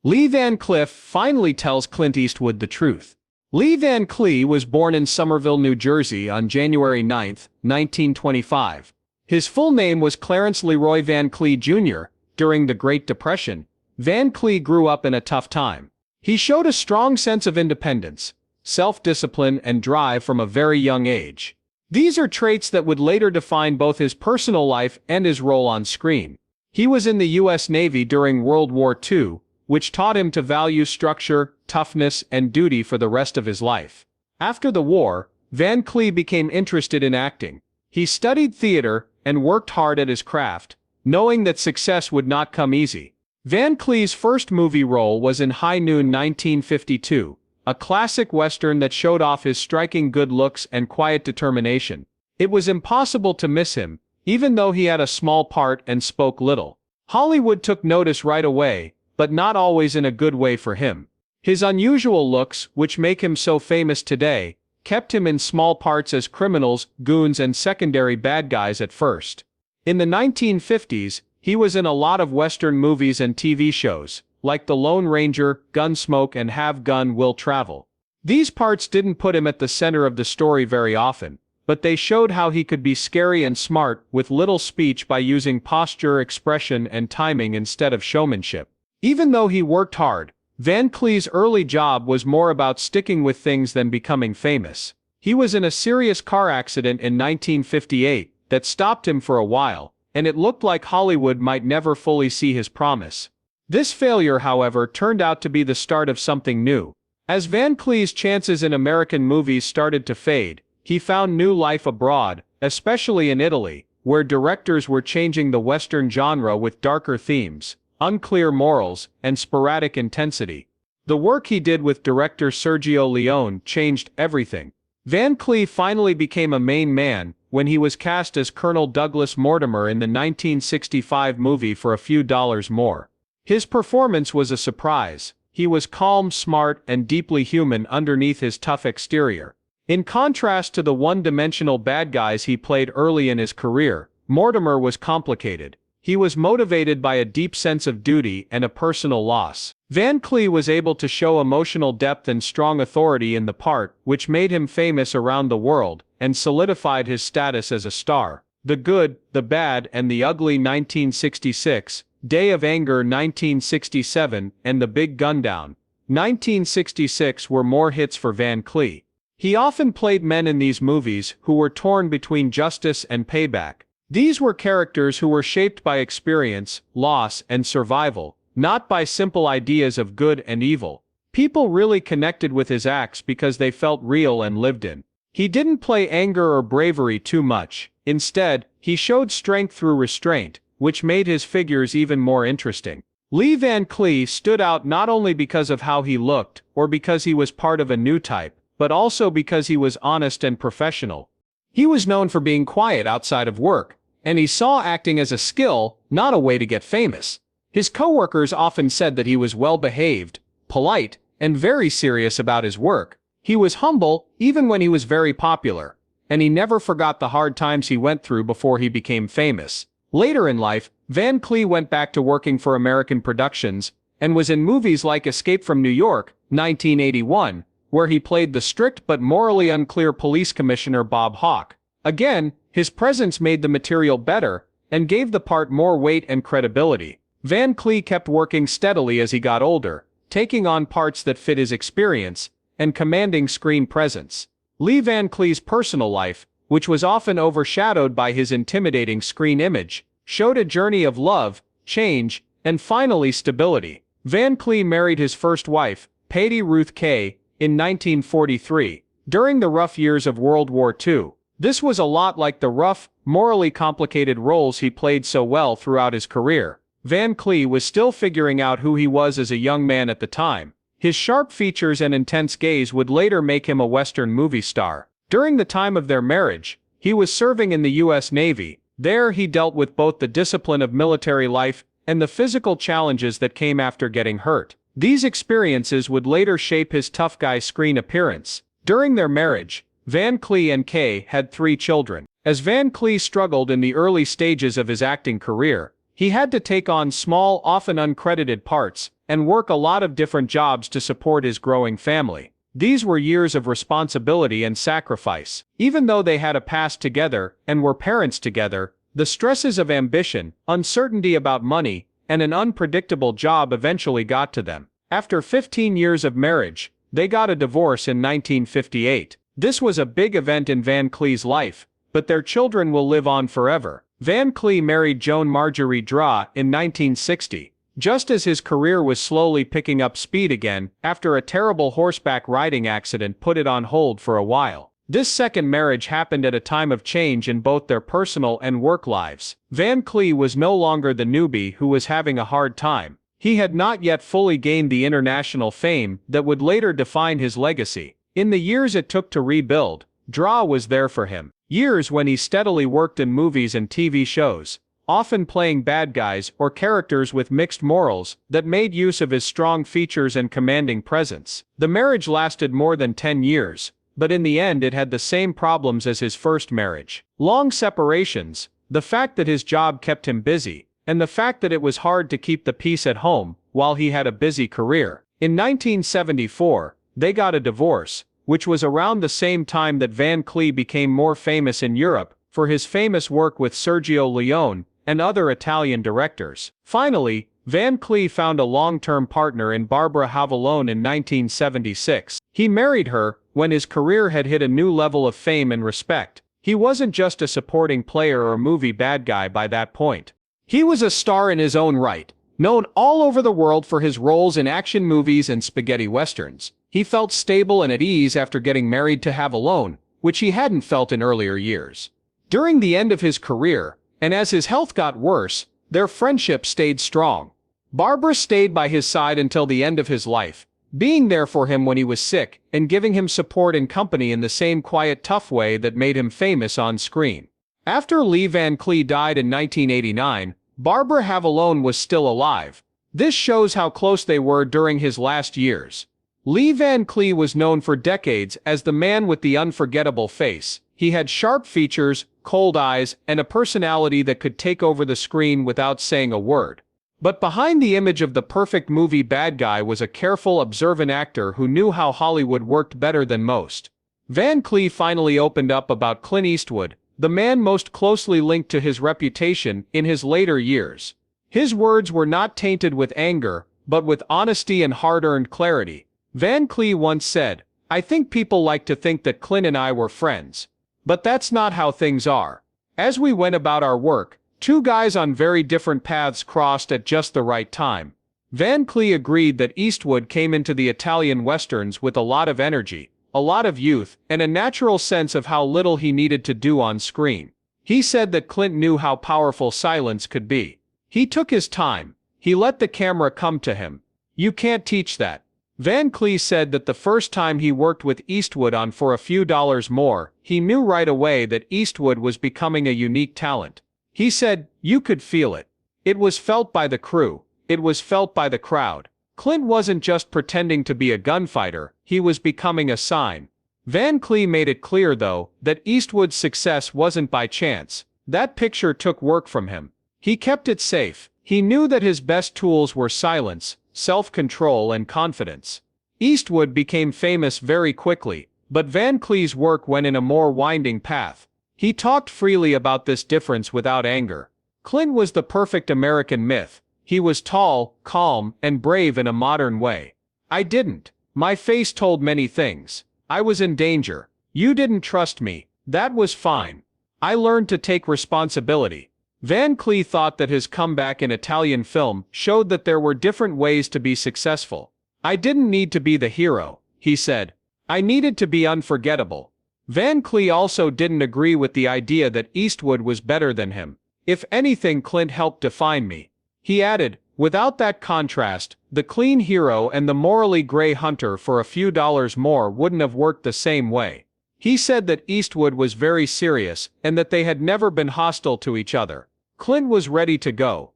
Lee Van Cleef finally tells Clint Eastwood the truth. Lee Van Cleef was born in Somerville, New Jersey on January 9, 1925. His full name was Clarence Leroy Van Cleef Jr. During the Great Depression, Van Cleef grew up in a tough time. He showed a strong sense of independence, self-discipline, and drive from a very young age. These are traits that would later define both his personal life and his role on screen. He was in the U.S. Navy during World War II, which taught him to value structure, toughness, and duty for the rest of his life. After the war, Van Cleef became interested in acting. He studied theater and worked hard at his craft, knowing that success would not come easy. Van Cleef's first movie role was in High Noon 1952, a classic western that showed off his striking good looks and quiet determination. It was impossible to miss him, even though he had a small part and spoke little. Hollywood took notice right away, but not always in a good way for him. His unusual looks, which make him so famous today, kept him in small parts as criminals, goons, and secondary bad guys at first. In the 1950s, he was in a lot of Western movies and TV shows, like The Lone Ranger, Gunsmoke, and Have Gun Will Travel. These parts didn't put him at the center of the story very often, but they showed how he could be scary and smart with little speech by using posture, expression, and timing instead of showmanship. Even though he worked hard, Van Cleef's early job was more about sticking with things than becoming famous. He was in a serious car accident in 1958 that stopped him for a while, and it looked like Hollywood might never fully see his promise. This failure, however, turned out to be the start of something new. As Van Cleef's chances in American movies started to fade, he found new life abroad, especially in Italy, where directors were changing the Western genre with darker themes, unclear morals, and sporadic intensity. The work he did with director Sergio Leone changed everything. Van Cleef finally became a main man when he was cast as Colonel Douglas Mortimer in the 1965 movie For a Few Dollars More. His performance was a surprise. He was calm, smart, and deeply human underneath his tough exterior. In contrast to the one-dimensional bad guys he played early in his career, Mortimer was complicated. He was motivated by a deep sense of duty and a personal loss. Van Cleef was able to show emotional depth and strong authority in the part, which made him famous around the world, and solidified his status as a star. The Good, the Bad, and the Ugly 1966, Day of Anger 1967, and The Big Gundown 1966 were more hits for Van Cleef. He often played men in these movies who were torn between justice and payback. These were characters who were shaped by experience, loss, and survival, not by simple ideas of good and evil. People really connected with his acts because they felt real and lived in. He didn't play anger or bravery too much. Instead, he showed strength through restraint, which made his figures even more interesting. Lee Van Cleef stood out not only because of how he looked, or because he was part of a new type, but also because he was honest and professional. He was known for being quiet outside of work, and he saw acting as a skill, not a way to get famous. His coworkers often said that he was well-behaved, polite, and very serious about his work. He was humble, even when he was very popular, and he never forgot the hard times he went through before he became famous. Later in life, Van Cleef went back to working for American productions, and was in movies like Escape from New York, 1981, where he played the strict but morally unclear police commissioner Bob Hawke. Again, his presence made the material better, and gave the part more weight and credibility. Van Cleef kept working steadily as he got older, taking on parts that fit his experience, and commanding screen presence. Lee Van Cleef's personal life, which was often overshadowed by his intimidating screen image, showed a journey of love, change, and finally stability. Van Cleef married his first wife, Patty Ruth Kay, in 1943, during the rough years of World War II. This was a lot like the rough, morally complicated roles he played so well throughout his career. Van Cleef was still figuring out who he was as a young man at the time. His sharp features and intense gaze would later make him a Western movie star. During the time of their marriage, he was serving in the U.S. Navy. There he dealt with both the discipline of military life and the physical challenges that came after getting hurt. These experiences would later shape his tough guy screen appearance. During their marriage, Van Cleef and Kay had 3 children. As Van Cleef struggled in the early stages of his acting career, He had to take on small, often uncredited parts, and work a lot of different jobs to support his growing family. These were years of responsibility and sacrifice. Even though they had a past together and were parents together, the stresses of ambition, uncertainty about money, and an unpredictable job eventually got to them. After 15 years of marriage, they got a divorce in 1958. This was a big event in Van Cleef's life, but their children will live on forever. Van Cleef married Joan Marjorie Draw in 1960, just as his career was slowly picking up speed again after a terrible horseback riding accident put it on hold for a while. This second marriage happened at a time of change in both their personal and work lives. Van Cleef was no longer the newbie who was having a hard time. He had not yet fully gained the international fame that would later define his legacy. In the years it took to rebuild, Draw was there for him. Years when he steadily worked in movies and TV shows, often playing bad guys or characters with mixed morals that made use of his strong features and commanding presence. The marriage lasted more than 10 years, but in the end it had the same problems as his first marriage. Long separations, the fact that his job kept him busy, and the fact that it was hard to keep the peace at home while he had a busy career. In 1974, they got a divorce, which was around the same time that Van Cleef became more famous in Europe for his famous work with Sergio Leone and other Italian directors. Finally, Van Cleef found a long-term partner in Barbara Havalone in 1976. He married her when his career had hit a new level of fame and respect. He wasn't just a supporting player or movie bad guy by that point. He was a star in his own right, known all over the world for his roles in action movies and spaghetti westerns. He felt stable and at ease after getting married to Havalone, which he hadn't felt in earlier years. During the end of his career, and as his health got worse, their friendship stayed strong. Barbara stayed by his side until the end of his life, being there for him when he was sick and giving him support and company in the same quiet, tough way that made him famous on screen. After Lee Van Cleef died in 1989, Barbara Havalone was still alive. This shows how close they were during his last years. Lee Van Cleef was known for decades as the man with the unforgettable face. He had sharp features, cold eyes, and a personality that could take over the screen without saying a word. But behind the image of the perfect movie bad guy was a careful, observant actor who knew how Hollywood worked better than most. Van Cleef finally opened up about Clint Eastwood, the man most closely linked to his reputation in his later years. His words were not tainted with anger, but with honesty and hard-earned clarity. Van Cleef once said, "I think people like to think that Clint and I were friends. But that's not how things are. As we went about our work, two guys on very different paths crossed at just the right time." Van Cleef agreed that Eastwood came into the Italian westerns with a lot of energy, a lot of youth, and a natural sense of how little he needed to do on screen. He said that Clint knew how powerful silence could be. He took his time. He let the camera come to him. You can't teach that. Van Cleef said that the first time he worked with Eastwood on For a Few Dollars More, he knew right away that Eastwood was becoming a unique talent. He said, "You could feel it. It was felt by the crew. It was felt by the crowd." Clint wasn't just pretending to be a gunfighter, he was becoming a sign. Van Cleef made it clear, though, that Eastwood's success wasn't by chance. That picture took work from him. He kept it safe. He knew that his best tools were silence, self-control, and confidence. Eastwood became famous very quickly, but Van Cleef's work went in a more winding path. He talked freely about this difference without anger. Clint was the perfect American myth. He was tall, calm, and brave in a modern way. "I didn't. My face told many things. I was in danger. You didn't trust me. That was fine. I learned to take responsibility." Van Cleef thought that his comeback in Italian film showed that there were different ways to be successful. "I didn't need to be the hero," he said. "I needed to be unforgettable." Van Cleef also didn't agree with the idea that Eastwood was better than him. "If anything, Clint helped define me." He added, "Without that contrast, the clean hero and the morally gray hunter For a Few Dollars More wouldn't have worked the same way." He said that Eastwood was very serious and that they had never been hostile to each other. Clint was ready to go.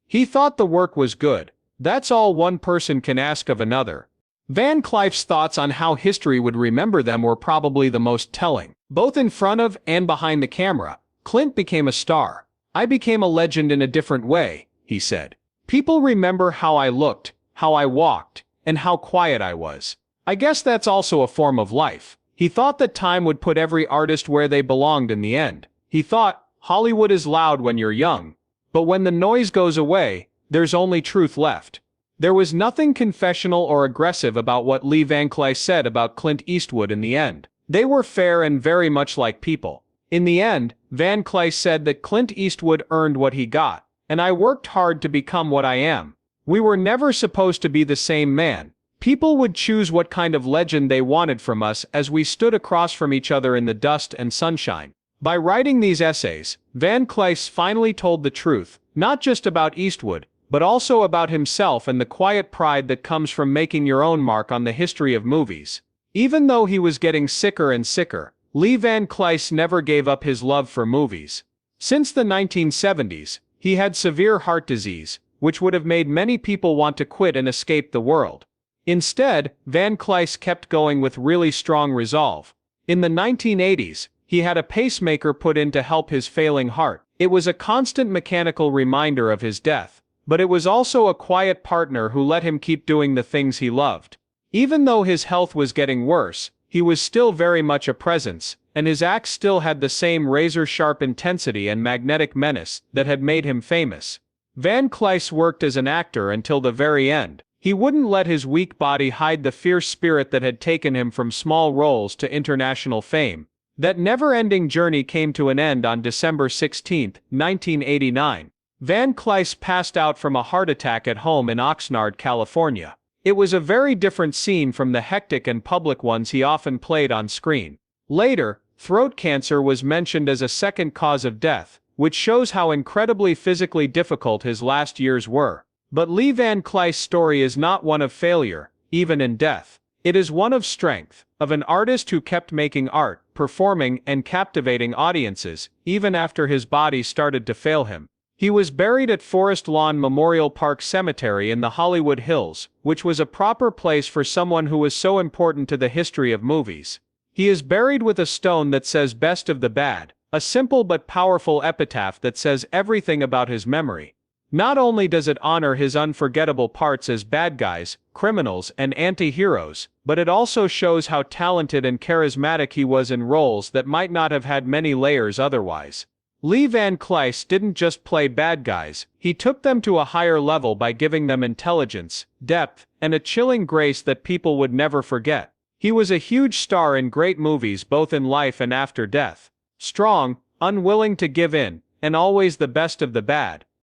He thought the work was good. That's all one person can ask of another. Van Cleef's thoughts on how history would remember them were probably the most telling. Both in front of and behind the camera, Clint became a star. I became a legend in a different way, he said. People remember how I looked, how I walked, and how quiet I was. I guess that's also a form of life. He thought that time would put every artist where they belonged in the end. He thought, Hollywood is loud when you're young. But when the noise goes away, there's only truth left. There was nothing confessional or aggressive about what Lee Van Cleef said about Clint Eastwood in the end. They were fair and very much like people. In the end, Van Cleef said that Clint Eastwood earned what he got, and I worked hard to become what I am. We were never supposed to be the same man. People would choose what kind of legend they wanted from us as we stood across from each other in the dust and sunshine. By writing these essays, Van Cleef finally told the truth, not just about Eastwood, but also about himself and the quiet pride that comes from making your own mark on the history of movies. Even though he was getting sicker and sicker, Lee Van Cleef never gave up his love for movies. Since the 1970s, he had severe heart disease, which would have made many people want to quit and escape the world. Instead, Van Cleef kept going with really strong resolve. In the 1980s, he had a pacemaker put in to help his failing heart. It was a constant mechanical reminder of his death, but it was also a quiet partner who let him keep doing the things he loved. Even though his health was getting worse, he was still very much a presence, and his acts still had the same razor-sharp intensity and magnetic menace that had made him famous. Van Cleef worked as an actor until the very end. He wouldn't let his weak body hide the fierce spirit that had taken him from small roles to international fame. That never-ending journey came to an end on December 16, 1989. Van Cleef passed out from a heart attack at home in Oxnard, California. It was a very different scene from the hectic and public ones he often played on screen. Later, throat cancer was mentioned as a second cause of death, which shows how incredibly physically difficult his last years were. But Lee Van Cleef's story is not one of failure, even in death. It is one of strength, of an artist who kept making art, performing, and captivating audiences, even after his body started to fail him. He was buried at Forest Lawn Memorial Park Cemetery in the Hollywood Hills, which was a proper place for someone who was so important to the history of movies. He is buried with a stone that says "Best of the Bad," a simple but powerful epitaph that says everything about his memory. Not only does it honor his unforgettable parts as bad guys, criminals, and anti-heroes, but it also shows how talented and charismatic he was in roles that might not have had many layers otherwise. Lee Van Cleef didn't just play bad guys, he took them to a higher level by giving them intelligence, depth, and a chilling grace that people would never forget. He was a huge star in great movies both in life and after death. Strong, unwilling to give in, and always the best of the bad.